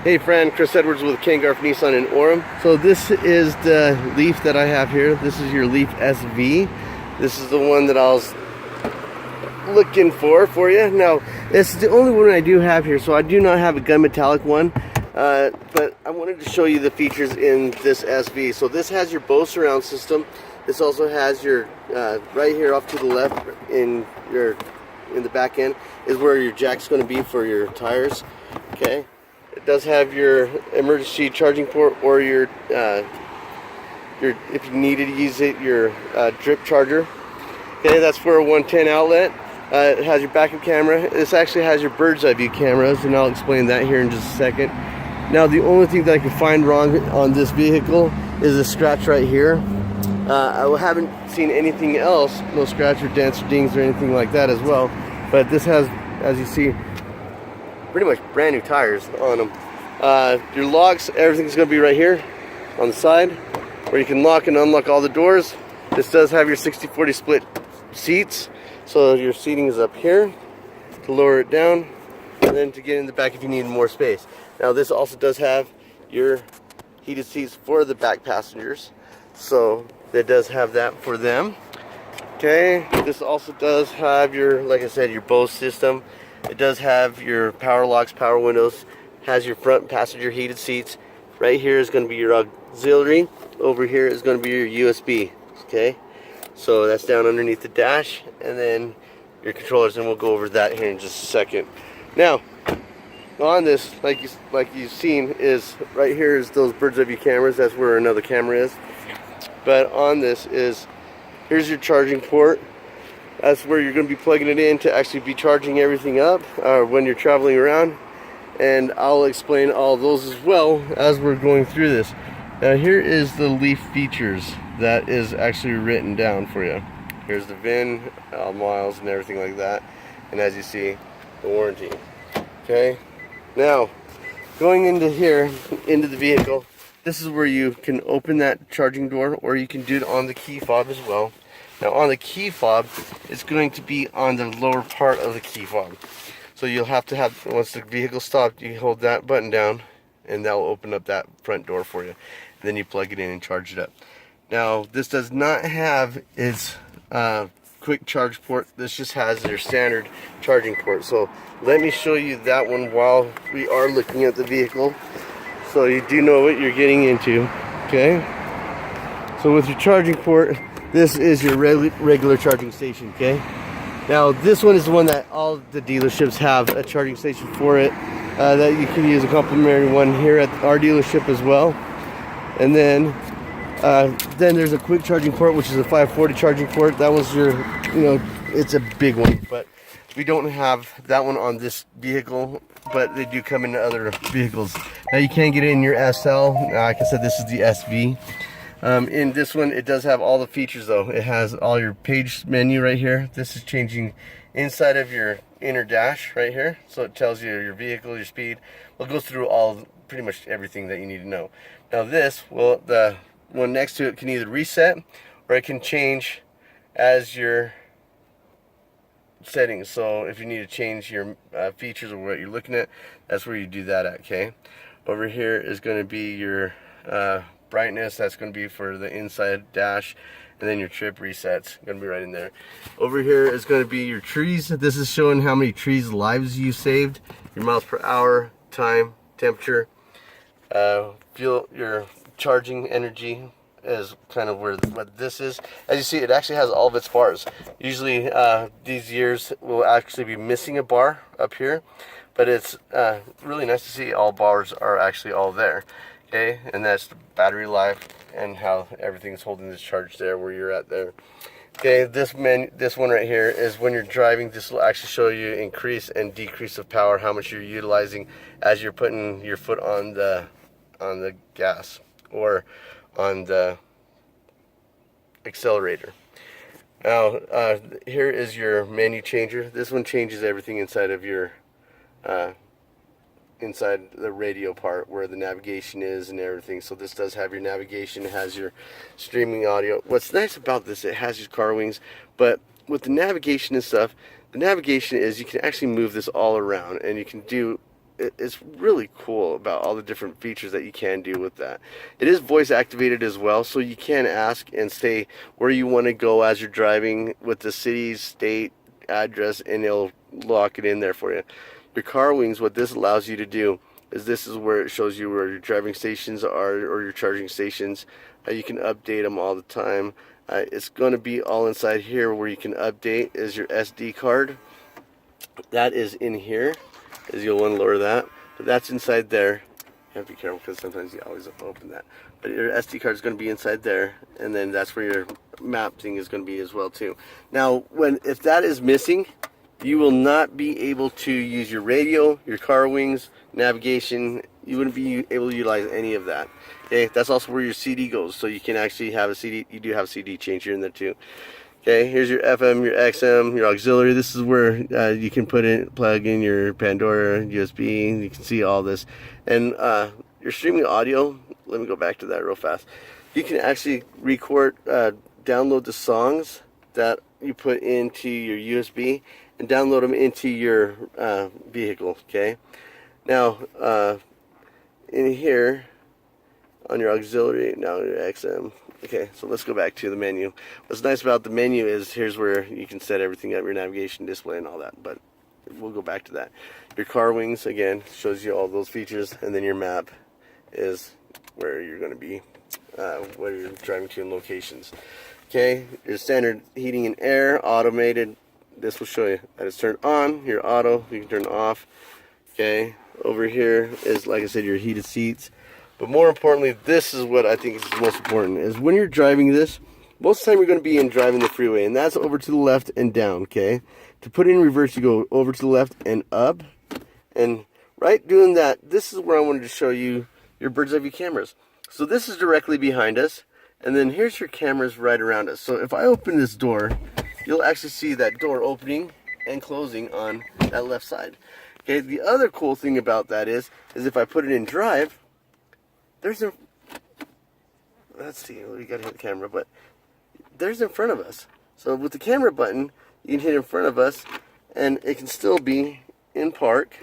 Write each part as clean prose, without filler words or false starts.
Hey Fran, Chris Edwards with Kangaroo Nissan in Orem. So this is the Leaf that I have here. This is your Leaf SV. This is the one that I was looking for you. Now, this is the only one I do have here, so I do not have a gunmetallic one. But I wanted to show you the features in this SV. So this has your Bose surround system. This also has your, right here off to the left in the back end is where your jack's going to be for your tires. Okay. It does have your emergency charging port, or your if you needed to use it, your drip charger. Okay, that's for a 110 outlet. It has your backup camera. This actually has your bird's eye view cameras, and I'll explain that here in just a second. Now, the only thing that I can find wrong on this vehicle is a scratch right here. I haven't seen anything else, no scratch or dents or dings or anything like that as well. But this has, as you see, pretty much brand new tires on them. Your locks, everything's going to be right here on the side, where you can lock and unlock all the doors. This does have your 60/40 split seats, so your seating is up here to lower it down, and then to get in the back if you need more space. Now this also does have your heated seats for the back passengers, so it does have that for them. Okay, this also does have your, like I said, your Bose system. It does have your power locks, power windows, has your front passenger heated seats. Right here is going to be your auxiliary. Over here is going to be your USB. Okay, so that's down underneath the dash, and then your controllers, and we'll go over that here in just a second. Now, on this, like you've seen, is right here is those bird's eye view cameras. That's where another camera is. But on this is, here's your charging port. That's where you're going to be plugging it in to actually be charging everything up when you're traveling around. And I'll explain all those as well as we're going through this. Now, here is the Leaf features that is actually written down for you. Here's the VIN, miles, and everything like that. And as you see, the warranty. Okay. Now, going into here, into the vehicle, this is where you can open that charging door, or you can do it on the key fob as well. Now, on the key fob, it's going to be on the lower part of the key fob. So you'll have to have, once the vehicle stops, you hold that button down, and that will open up that front door for you. And then you plug it in and charge it up. Now, this does not have its quick charge port. This just has your standard charging port. So let me show you that one while we are looking at the vehicle, so you do know what you're getting into. Okay. So with your charging port, this is your regular charging station. Okay. Now this one is the one that all the dealerships have a charging station for it, that you can use a complimentary one here at our dealership as well. And then there's a quick charging port, which is a 540 charging port. That was your, it's a big one, but we don't have that one on this vehicle, but they do come in other vehicles. Now you can get it in your SL. Like I said, this is the SV. In this one, it does have all the features though. It has all your page menu right here. This is changing inside of your inner dash right here. So it tells you your vehicle, your speed. Well, it goes through pretty much everything that you need to know. Now this, the one next to it can either reset, or it can change as your settings. So if you need to change your features or what you're looking at, that's where you do that at. Okay. Over here is going to be your brightness. That's going to be for the inside dash, and then your trip resets going to be right in there. Over here is going to be your trees. This is showing how many trees lives you saved, your miles per hour, time, temperature, fuel, your charging energy is kind of what this is. As you see, it actually has all of its bars. Usually these years will actually be missing a bar up here, but it's really nice to see all bars are actually all there. Okay, and that's the battery life and how everything's holding this charge there where you're at there. Okay, this one right here is when you're driving. This will actually show you increase and decrease of power, how much you're utilizing as you're putting your foot on the gas or on the accelerator. Now here is your menu changer. This one changes everything inside of your inside the radio part where the navigation is and everything. So this does have your navigation. It has your streaming audio. What's nice about this, it has your car wings, but with the navigation and stuff, the navigation is you can actually move this all around, and you can do it's really cool about all the different features that you can do with that. It is voice activated as well, so you can ask and say where you want to go as you're driving with the city, state, address, and it'll lock it in there for you. Your car wings, what this allows you to do is this is where it shows you where your driving stations are or your charging stations. You can update them all the time. It's going to be all inside here. Where you can update is your SD card. That is in here, as you'll want to lower that, but that's inside there. You have to be careful because sometimes you always open that. But your SD card is going to be inside there, and then that's where your map thing is going to be as well too. Now, if that is missing, you will not be able to use your radio, your car wings, navigation. You wouldn't be able to utilize any of that. Okay, that's also where your CD goes, so you can actually have a CD. You do have a CD changer in there too. Okay, here's your FM, your XM, your auxiliary. This is where you can plug in your Pandora USB. You can see all this, and your streaming audio. Let me go back to that real fast. You can actually record, download the songs that you put into your USB and download them into your vehicle. Okay, now in here on your auxiliary, now your XM. Okay, so let's go back to the menu. What's nice about the menu is here's where you can set everything up, your navigation, display, and all that, but we'll go back to that. Your car wings, again, shows you all those features, and then your map is where you're going to be, where you're driving to in locations. Okay, your standard heating and air, automated. This will show you that it's turned on, your auto, you can turn it off. Okay, over here is, like I said, your heated seats. But more importantly, this is what I think is most important, is when you're driving this, most of the time you're going to be driving the freeway, and that's over to the left and down, okay? To put it in reverse, you go over to the left and up, and right doing that, this is where I wanted to show you your bird's eye view cameras. So this is directly behind us, and then here's your cameras right around us. So if I open this door, you'll actually see that door opening and closing on that left side. Okay, the other cool thing about that is if I put it in drive, there's a, let's see, we gotta hit the camera, but there's in front of us. So with the camera button, you can hit in front of us, and it can still be in park.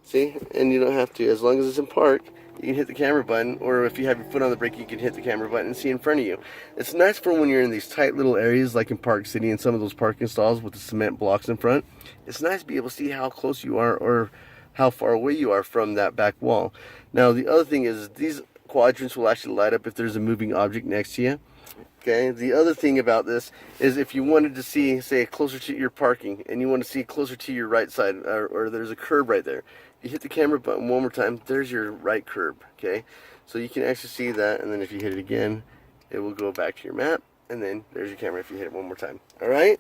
See, and you don't have to, as long as it's in park, you can hit the camera button, or if you have your foot on the brake, you can hit the camera button and see in front of you. It's nice for when you're in these tight little areas, like in Park City and some of those parking stalls with the cement blocks in front. It's nice to be able to see how close you are or how far away you are from that back wall. Now the other thing is these quadrants will actually light up if there's a moving object next to you. Okay, the other thing about this is if you wanted to see, say, closer to your parking and you want to see closer to your right side, or there's a curb right there, you hit the camera button one more time, there's your right curb. Okay, so you can actually see that, and then if you hit it again, it will go back to your map, and then there's your camera if you hit it one more time. Alright?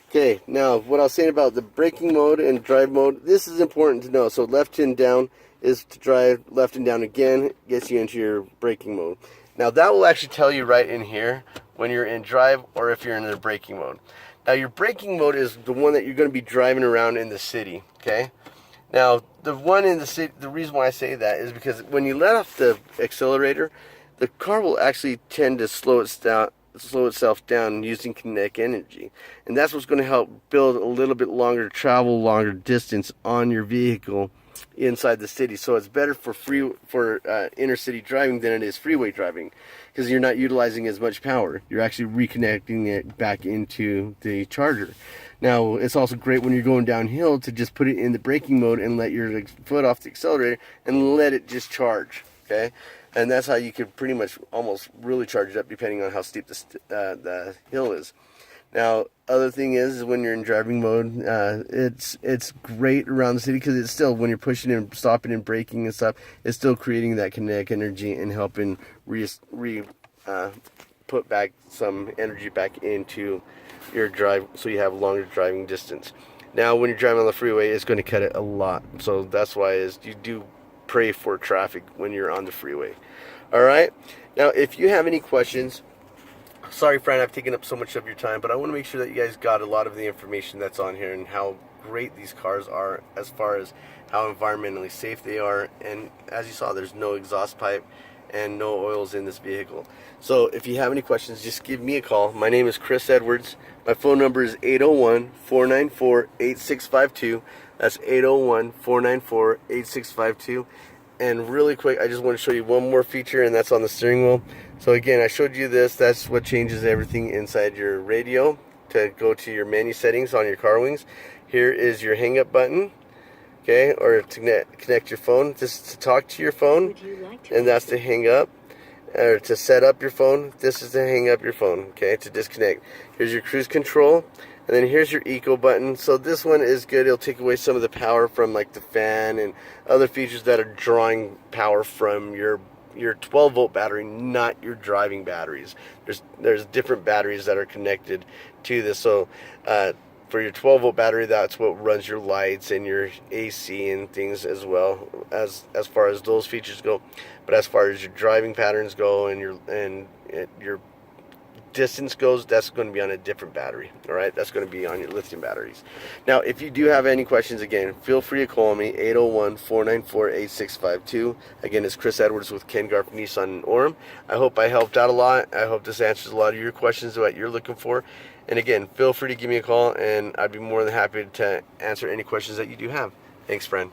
Okay, now what I was saying about the braking mode and drive mode, this is important to know. So left and down is to drive, left and down again gets you into your braking mode. Now that will actually tell you right in here when you're in drive or if you're in the braking mode. Now your braking mode is the one that you're going to be driving around in the city, okay? Now the one in the city, the reason why I say that is because when you let off the accelerator, the car will actually tend to slow itself down using kinetic energy, and that's what's going to help build a little bit longer travel, longer distance on your vehicle inside the city. So it's better for inner city driving than it is freeway driving, because you're not utilizing as much power. You're actually reconnecting it back into the charger. Now it's also great when you're going downhill to just put it in the braking mode and let your foot off the accelerator and let it just charge. Okay, and that's how you can pretty much almost really charge it up depending on how steep the hill is. Now, other thing is when you're in driving mode, it's great around the city because it's still, when you're pushing and stopping and braking and stuff, it's still creating that kinetic energy and helping put back some energy back into your drive, so you have longer driving distance. Now, when you're driving on the freeway, it's going to cut it a lot. So that's why you do pray for traffic when you're on the freeway. All right. Now, if you have any questions, sorry, Fran, I've taken up so much of your time, but I want to make sure that you guys got a lot of the information that's on here and how great these cars are as far as how environmentally safe they are. And as you saw, there's no exhaust pipe and no oils in this vehicle. So if you have any questions, just give me a call. My name is Chris Edwards. My phone number is 801-494-8652. That's 801-494-8652. And really quick, I just want to show you one more feature, and that's on the steering wheel. So again, I showed you this. That's what changes everything inside your radio to go to your menu settings on your car wings. Here is your hang up button, okay, or to connect your phone. This is to talk to your phone, and that's to hang up. Or to set up your phone. This is to hang up your phone, okay, to disconnect. Here's your cruise control, and then here's your eco button. So this one is good. It'll take away some of the power from like the fan and other features that are drawing power from your 12-volt battery, not your driving batteries. There's different batteries that are connected to this. So for your 12-volt battery, that's what runs your lights and your AC and things, as well as far as those features go. But as far as your driving patterns go and your distance goes, that's going to be on a different battery. All right, that's going to be on your lithium batteries. Now, if you do have any questions, again, feel free to call me, 801-494-8652. Again, it's Chris Edwards with Ken Garf Nissan in Orem. I hope I helped out a lot. I hope this answers a lot of your questions that you're looking for. And again, feel free to give me a call, and I'd be more than happy to answer any questions that you do have. Thanks, friend.